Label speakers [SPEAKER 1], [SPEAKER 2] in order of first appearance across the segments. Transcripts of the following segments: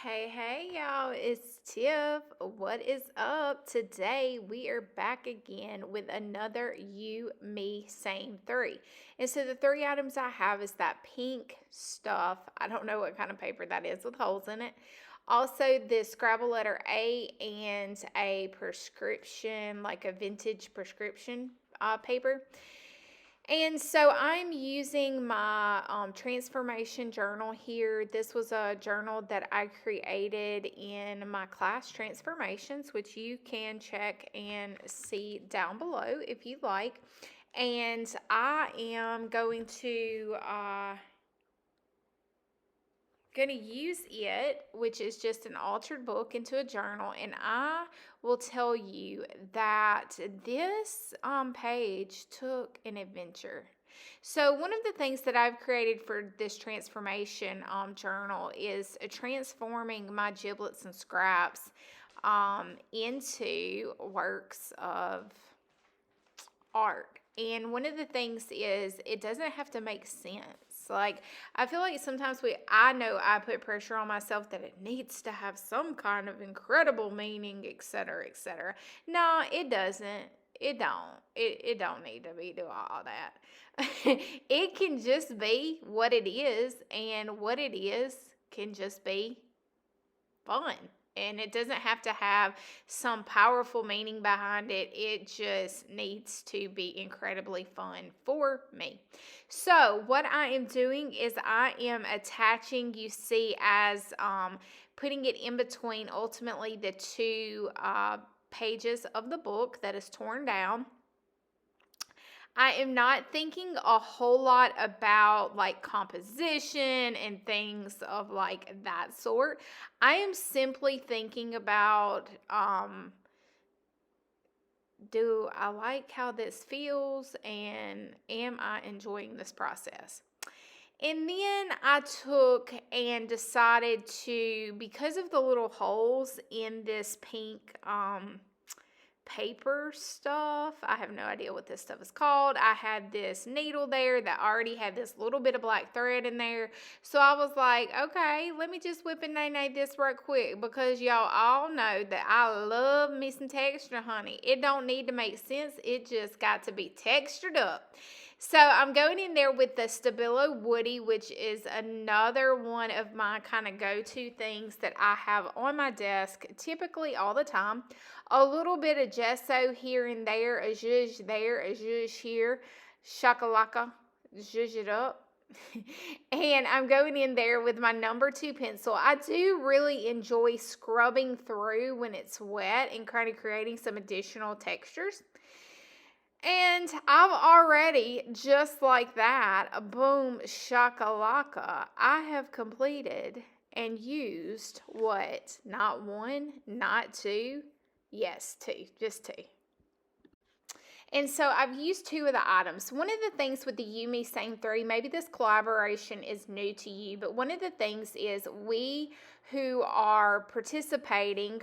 [SPEAKER 1] Hey, y'all, it's Tiff. What is up? Today we are back again with another You, Me, Same 3. And so the 3 items I have is that pink stuff. I don't know what kind of paper that is with holes in it. Also, the Scrabble letter A and a prescription, like a vintage prescription paper. And so I'm using my transformation journal here. This was a journal that I created in my class Transformations, which you can check and see down below if you like. And I am going to use it, which is just an altered book, into a journal, and I will tell you that this page took an adventure. So one of the things that I've created for this transformation journal is transforming my giblets and scraps into works of art. And one of the things is it doesn't have to make sense. Like, I feel like sometimes I know I put pressure on myself that it needs to have some kind of incredible meaning, etc., etc. No, it doesn't. It don't need to be do all that. It can just be what it is, and what it is can just be fun. And it doesn't have to have some powerful meaning behind it. It just needs to be incredibly fun for me. So what I am doing is I am attaching, you see, as putting it in between ultimately the two pages of the book that is torn down. I am not thinking a whole lot about like composition and things of like that sort. I am simply thinking about do I like how this feels, and am I enjoying this process? And then I took and decided to, because of the little holes in this pink paper stuff. I have no idea what this stuff is called. I had this needle there that already had this little bit of black thread in there. So I was like, okay, let me just whip and nay this right quick, because y'all all know that I love me some texture, honey. It don't need to make sense. It just got to be textured up. So I'm going in there with the Stabilo Woody, which is another one of my kind of go-to things that I have on my desk typically all the time. A little bit of gesso here and there, a zhuzh there, a zhuzh here, shakalaka, zhuzh it up. And I'm going in there with my number 2 pencil. I do really enjoy scrubbing through when it's wet and kind of creating some additional textures. And I've already, just like that, boom, shakalaka, I have completed and used what? Not one, not two, yes, two, just two. And so I've used 2 of the items. One of the things with the You, Me, Same 3, maybe this collaboration is new to you, but one of the things is we who are participating,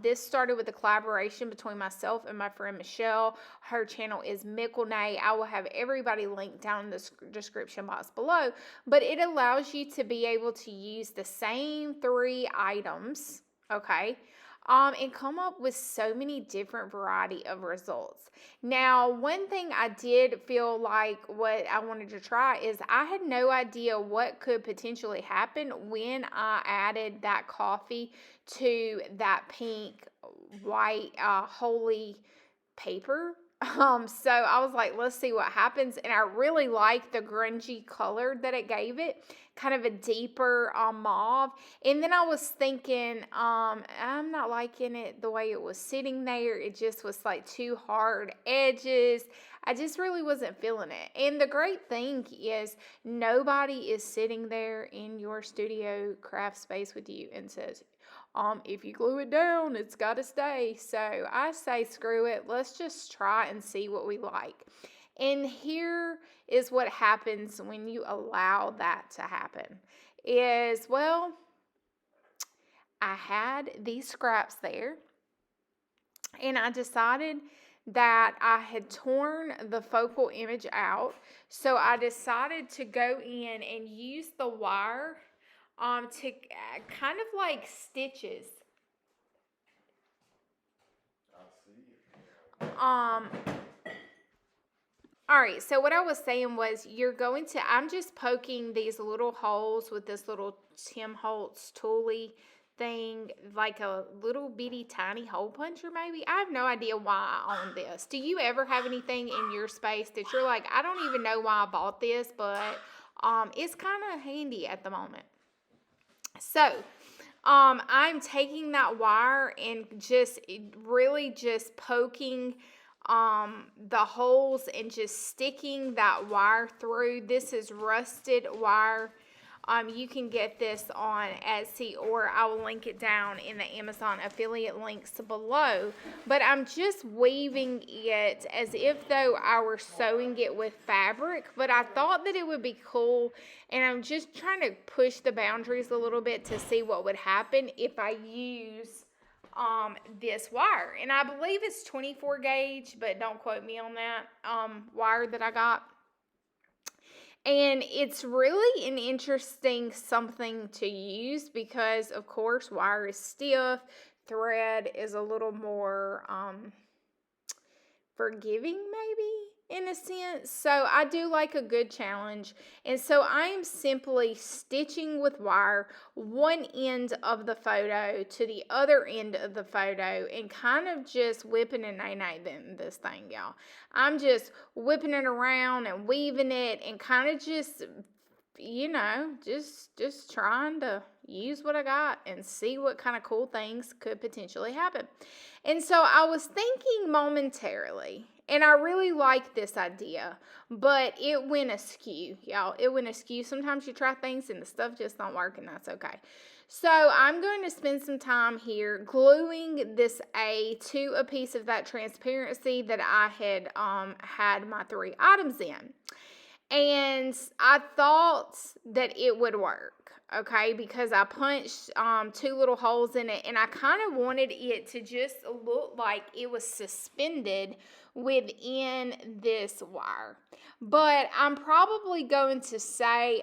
[SPEAKER 1] this started with a collaboration between myself and my friend Michelle. Her channel is Mickelnay. I will have everybody linked down in the description box below, but it allows you to be able to use the same 3 items, okay, and come up with so many different variety of results. Now, one thing I did feel like what I wanted to try is I had no idea what could potentially happen when I added that coffee to that pink, white, holy paper. So I was like, let's see what happens. And I really like the grungy color that it gave it, kind of a deeper mauve. And then I was thinking, I'm not liking it the way it was sitting there. It just was like too hard edges. I just really wasn't feeling it. And the great thing is nobody is sitting there in your studio craft space with you and says, if you glue it down, it's got to stay. So I say, screw it. Let's just try and see what we like. And here is what happens when you allow that to happen is, well, I had these scraps there, and I decided that I had torn the focal image out. So I decided to go in and use the wire to kind of like stitches. Um, all right, so what I was saying was I'm just poking these little holes with this little Tim Holtz toolie thing, like a little bitty tiny hole puncher maybe. I have no idea why I own this. Do you ever have anything in your space that you're like, I don't even know why I bought this, but it's kind of handy at the moment. So, I'm taking that wire and just really just poking the holes and just sticking that wire through. This is rusted wire. You can get this on Etsy, or I will link it down in the Amazon affiliate links below. But I'm just weaving it as if though I were sewing it with fabric. But I thought that it would be cool, and I'm just trying to push the boundaries a little bit to see what would happen if I use this wire. And I believe it's 24 gauge, but don't quote me on that wire that I got. And it's really an interesting something to use because, of course, wire is stiff. Thread is a little more forgiving, maybe, in a sense. So I do like a good challenge. And so I am simply stitching with wire one end of the photo to the other end of the photo and kind of just whipping and nay-nay this thing, y'all. I'm just whipping it around and weaving it and kind of just, just trying to use what I got and see what kind of cool things could potentially happen. And so I was thinking momentarily, and I really like this idea, but it went askew, y'all. It went askew. Sometimes you try things and the stuff just don't work, and that's okay. So I'm going to spend some time here gluing this A to a piece of that transparency that I had had my 3 items in. And I thought that it would work, okay, because I punched 2 little holes in it, and I kind of wanted it to just look like it was suspended within this wire. But I'm probably going to say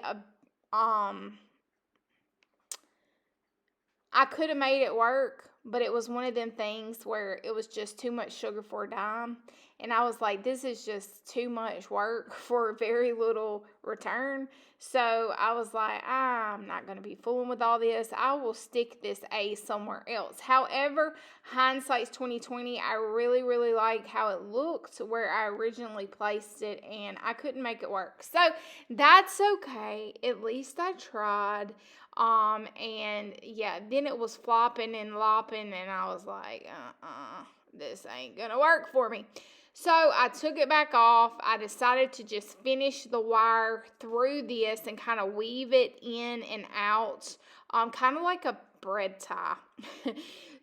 [SPEAKER 1] I could have made it work, but it was one of them things where it was just too much sugar for a dime. And I was like, this is just too much work for very little return. So I was like, I'm not going to be fooling with all this. I will stick this A somewhere else. However, hindsight's 2020. I really, really like how it looked where I originally placed it, and I couldn't make it work. So that's okay. At least I tried. And yeah, then it was flopping and lopping, and I was like, this ain't gonna work for me. So I took it back off. I decided to just finish the wire through this and kind of weave it in and out, kind of like a bread tie.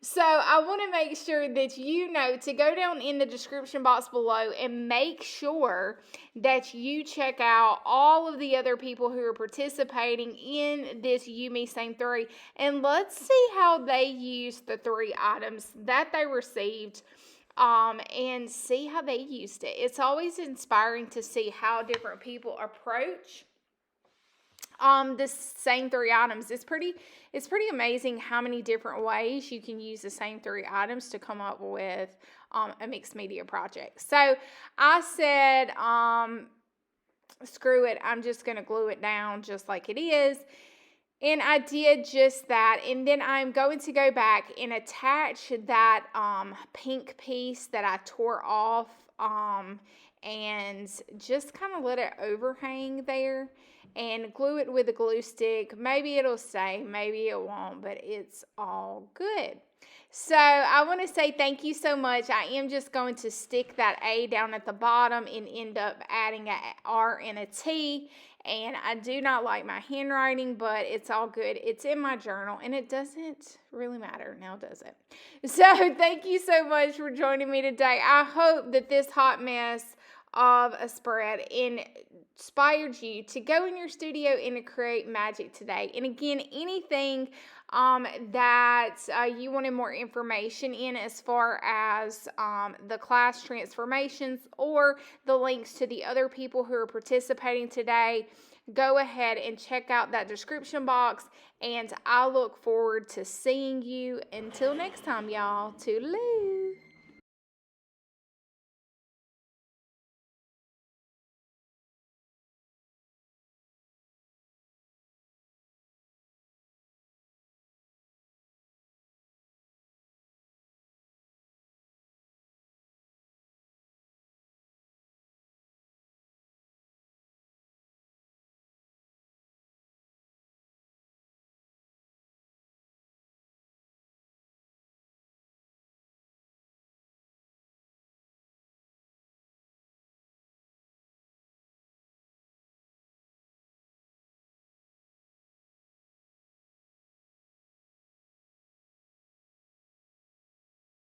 [SPEAKER 1] So I want to make sure that you know to go down in the description box below and make sure that you check out all of the other people who are participating in this You Me Same 3, and let's see how they use the 3 items that they received, and see how they used it. It's always inspiring to see how different people approach the same 3 items. It's pretty amazing how many different ways you can use the same 3 items to come up with a mixed media project. So I said, screw it, I'm just going to glue it down just like it is. And I did just that. And then I'm going to go back and attach that pink piece that I tore off, and just kind of let it overhang there and glue it with a glue stick. Maybe it'll stay, maybe it won't, but it's all good. So I want to say thank you so much. I am just going to stick that A down at the bottom and end up adding an R and a T. And I do not like my handwriting, but it's all good. It's in my journal, and it doesn't really matter now, does it? So thank you so much for joining me today. I hope that this hot mess of a spread inspired you to go in your studio and to create magic today. And again, anything that you wanted more information in as far as the class transformations or the links to the other people who are participating today, go ahead and check out that description box. And I look forward to seeing you. Until next time, y'all. Toodaloo.